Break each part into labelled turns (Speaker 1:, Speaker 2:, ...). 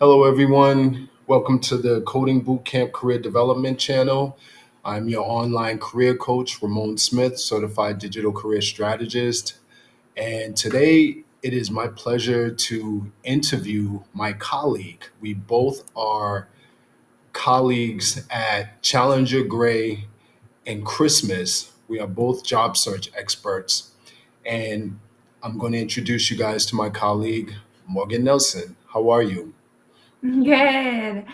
Speaker 1: Hello, everyone. Welcome to the Coding Bootcamp Career Development Channel. I'm your online career coach, Ramon Smith, certified digital career strategist. And today it is my pleasure to interview my colleague. We both are colleagues at Challenger Gray and Christmas. We are both job search experts. And I'm going to introduce you guys to my colleague, Morgan Nelson. How are you?
Speaker 2: Good.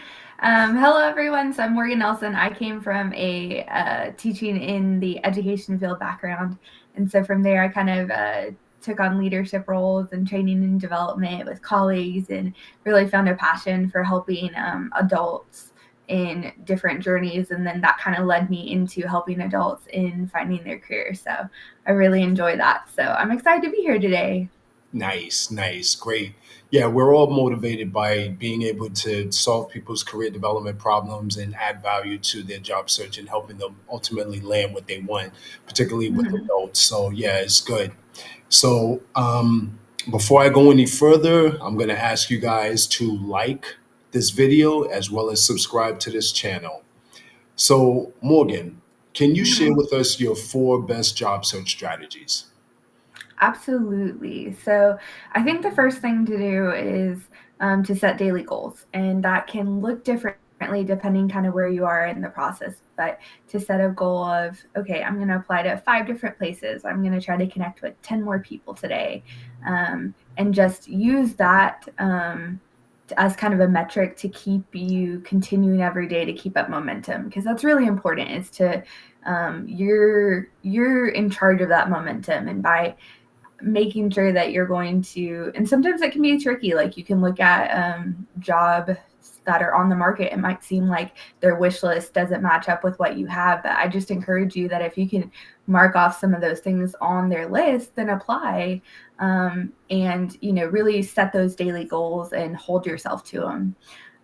Speaker 2: Hello, everyone. So I'm Morgan Nelson. I came from a teaching in the education field background. And so from there, I kind of took on leadership roles and training and development with colleagues and really found a passion for helping adults in different journeys. And then that kind of led me into helping adults in finding their career. So I really enjoy that. So I'm excited to be here today.
Speaker 1: Nice, nice, great. Yeah, we're all motivated by being able to solve people's career development problems and add value to their job search and helping them ultimately land what they want, particularly with
Speaker 2: Mhm.
Speaker 1: adults. So, yeah, it's good. So, before I go any further, I'm going to ask you guys to like this video as well as subscribe to this channel. So, Morgan, can you share
Speaker 2: Mhm.
Speaker 1: with us your four best job search strategies?
Speaker 2: Absolutely. So I think the first thing to do is to set daily goals, and that can look differently depending kind of where you are in the process. But to set a goal of, okay, I'm going to apply to five different places. I'm going to try to connect with 10 more people today, and just use that as kind of a metric to keep you continuing every day to keep up momentum, because that's really important. Is to you're in charge of that momentum, and by making sure that you're going to, and sometimes it can be tricky. Like you can look at jobs that are on the market. It might seem like their wish list doesn't match up with what you have, but I just encourage you that if you can mark off some of those things on their list, then apply, and really set those daily goals and hold yourself to them.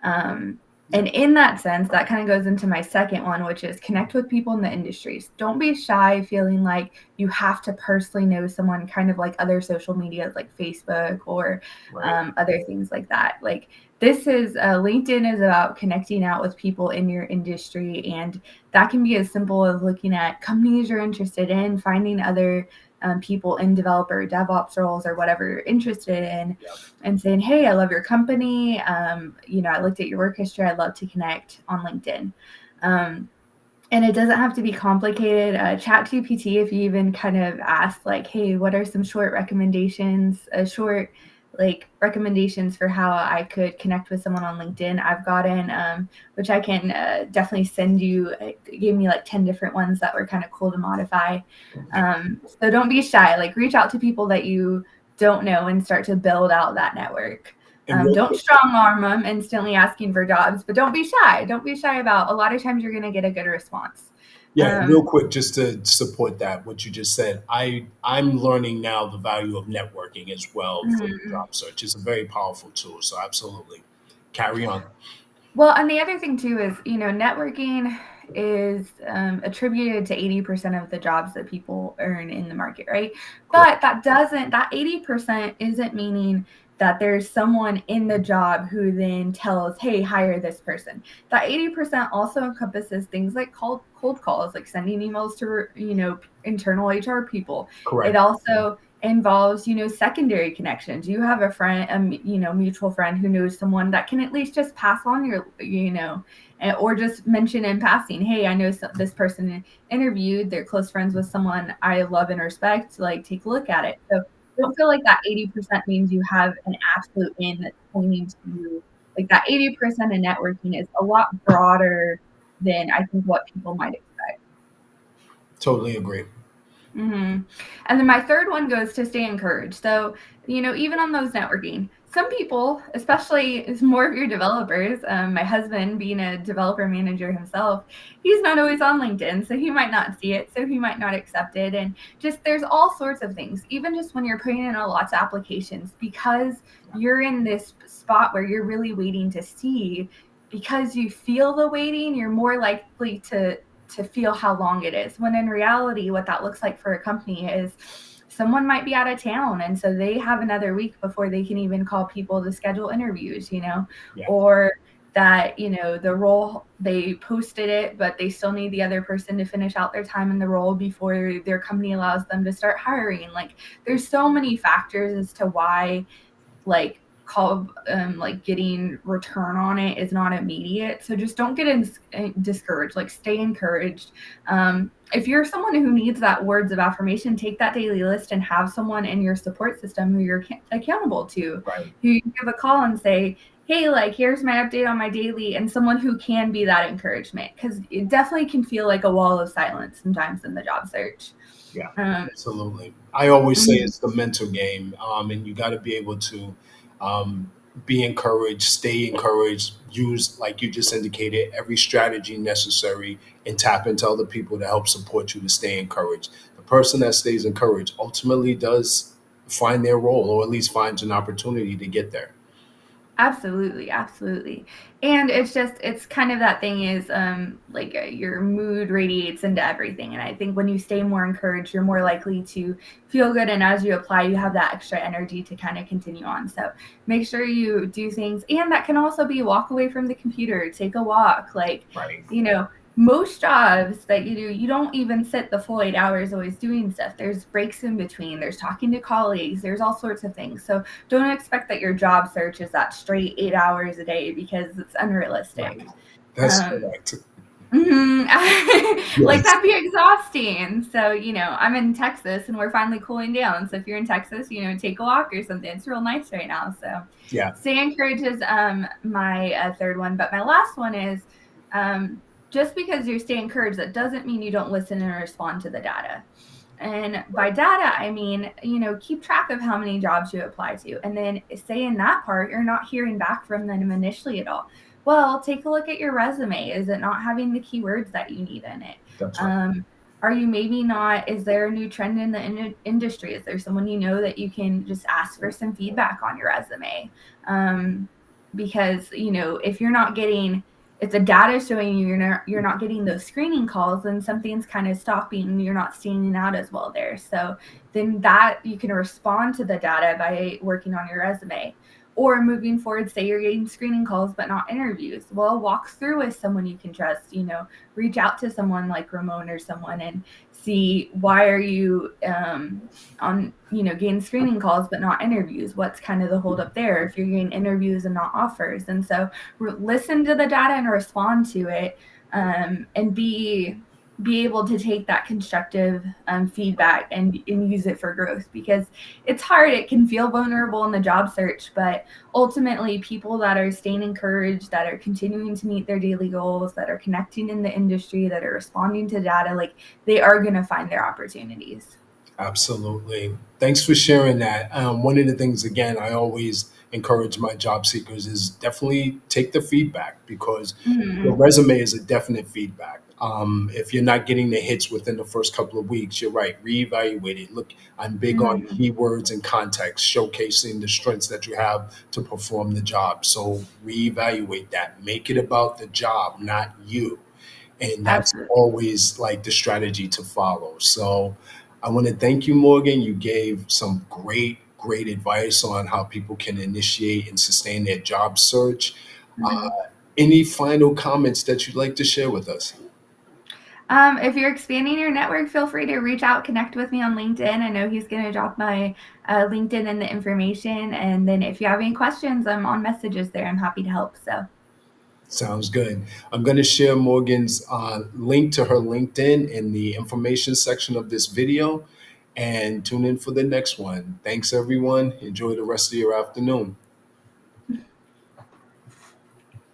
Speaker 2: um,
Speaker 1: Yeah.
Speaker 2: and in that sense, that kind of goes into my second one, which is connect with people in the industries. Don't be shy feeling like you have to personally know someone, kind of like other social medias like Facebook or
Speaker 1: Right.
Speaker 2: other things like that. Like this is LinkedIn is about connecting out with people in your industry. And that can be as simple as looking at companies you're interested in, finding other people in developer, DevOps roles, or whatever you're interested in,
Speaker 1: Yeah.
Speaker 2: and saying, "Hey, I love your company. I looked at your work history. I'd love to connect on LinkedIn." Um, and it doesn't have to be complicated. ChatGPT, if you even kind of ask, like, "Hey, what are some short recommendations? Short like recommendations for how I could connect with someone on LinkedIn." I've gotten, which I can definitely send you. It gave me like 10 different ones that were kind of cool to modify. So don't be shy. Like reach out to people that you don't know and start to build out that network.
Speaker 1: And real
Speaker 2: Don't
Speaker 1: quick,
Speaker 2: strong arm them instantly asking for jobs, but don't be shy. Don't be shy about, a lot of times you're going to get a good response.
Speaker 1: yeah, and real
Speaker 2: Um,
Speaker 1: quick, just to support that, what you just said, I'm learning now the value of networking as well for the
Speaker 2: mhm.
Speaker 1: job search. It's a very powerful tool. So absolutely, carry on.
Speaker 2: Well, and the other thing too is, networking is attributed to 80% of the jobs that people earn in the market, right?
Speaker 1: Correct.
Speaker 2: But that 80% isn't meaning that there's someone in the job who then tells, hey, hire this person. That 80% also encompasses things like cold calls, like sending emails to, internal HR people. It
Speaker 1: Correct.
Speaker 2: also involves, secondary connections. You have a friend, mutual friend who knows someone that can at least just pass on your, or just mention in passing, hey, I know this person interviewed, they're close friends with someone I love and respect, like take a look at it. So don't feel like that 80% means you have an absolute in that's pointing to you. Like that 80% in networking is a lot broader than I think what people might expect.
Speaker 1: Totally agree.
Speaker 2: Mhm. And then my third one goes to stay encouraged. So, even on those networking, some people, especially is more of your developers, my husband being a developer manager himself, he's not always on LinkedIn, so he might not see it, so he might not accept it. And just there's all sorts of things, even just when you're putting in a lots of applications, because you're in this spot where you're really waiting to see, because you feel the waiting, you're more likely to feel how long it is. When in reality, what that looks like for a company is someone might be out of town, and so they have another week before they can even call people to schedule interviews,
Speaker 1: Yeah.
Speaker 2: or that, the role, they posted it, but they still need the other person to finish out their time in the role before their company allows them to start hiring. Like, there's so many factors as to why, like, like getting return on it is not immediate. So just don't get discouraged. Like, stay encouraged. If you're someone who needs that words of affirmation, take that daily list and have someone in your support system who you're accountable to,
Speaker 1: Right.
Speaker 2: who you give a call and say, hey, like, here's my update on my daily, and someone who can be that encouragement, because it definitely can feel like a wall of silence sometimes in the job search.
Speaker 1: Yeah,
Speaker 2: um,
Speaker 1: absolutely. I always say
Speaker 2: mhm.
Speaker 1: it's the mental game, and you got to be able to um, be encouraged, stay encouraged, use, like you just indicated, every strategy necessary, and tap into other people to help support you to stay encouraged. The person that stays encouraged ultimately does find their role, or at least finds an opportunity to get there.
Speaker 2: Absolutely, absolutely. And it's kind of that thing is, like, your mood radiates into everything. And I think when you stay more encouraged, you're more likely to feel good. And as you apply, you have that extra energy to kind of continue on. So make sure you do things. And that can also be walk away from the computer, take a walk. Like,
Speaker 1: Right.
Speaker 2: most jobs that you do, you don't even sit the full 8 hours always doing stuff. There's breaks in between, there's talking to colleagues, there's all sorts of things. So don't expect that your job search is that straight 8 hours a day, because it's unrealistic.
Speaker 1: Right. That's
Speaker 2: Um,
Speaker 1: correct.
Speaker 2: mhm. Like,
Speaker 1: Yes.
Speaker 2: that'd be exhausting. So, I'm in Texas and we're finally cooling down. So if you're in Texas, take a walk or something. It's real nice right now. So
Speaker 1: Yeah.
Speaker 2: stay encouraged is my third one. But my last one is, um, just because you stay encouraged, that doesn't mean you don't listen and respond to the data. And by
Speaker 1: Right.
Speaker 2: data, I mean, keep track of how many jobs you apply to. And then say in that part, you're not hearing back from them initially at all. Well, take a look at your resume. Is it not having the keywords that you need in it?
Speaker 1: That's right.
Speaker 2: Um, are you maybe not, is there a new trend in the industry? Is there someone that you can just ask for some feedback on your resume? Because, if you're not getting, if the data is showing you're not getting those screening calls, then something's kind of stopping. You're not standing out as well there. So then that you can respond to the data by working on your resume. Or moving forward, say you're getting screening calls but not interviews. Well, walk through with someone you can trust. Reach out to someone like Ramon or someone and see, why are you on getting screening calls but not interviews? What's kind of the holdup there if you're getting interviews and not offers? And so listen to the data and respond to it, and be able to take that constructive feedback and use it for growth, because it's hard. It can feel vulnerable in the job search, but ultimately people that are staying encouraged, that are continuing to meet their daily goals, that are connecting in the industry, that are responding to data, like, they are going to find their opportunities.
Speaker 1: Absolutely. Thanks for sharing that. One of the things, again, I always encourage my job seekers is definitely take the feedback, because your
Speaker 2: Mhm.
Speaker 1: resume is a definite feedback. If you're not getting the hits within the first couple of weeks, you're right, reevaluate it. Look, I'm big on
Speaker 2: Mhm.
Speaker 1: keywords and context, showcasing the strengths that you have to perform the job. So reevaluate that. Make it about the job, not you. And that's
Speaker 2: Absolutely.
Speaker 1: always like the strategy to follow. So I want to thank you, Morgan. You gave some great advice on how people can initiate and sustain their job search.
Speaker 2: Mhm.
Speaker 1: Any final comments that you'd like to share with us?
Speaker 2: If you're expanding your network, feel free to reach out, connect with me on LinkedIn. I know he's going to drop my LinkedIn and the information. And then if you have any questions, I'm on messages there. I'm happy to help. So,
Speaker 1: Sounds good. I'm going to share Morgan's link to her LinkedIn in the information section of this video, and tune in for the next one. Thanks, everyone. Enjoy the rest of your afternoon.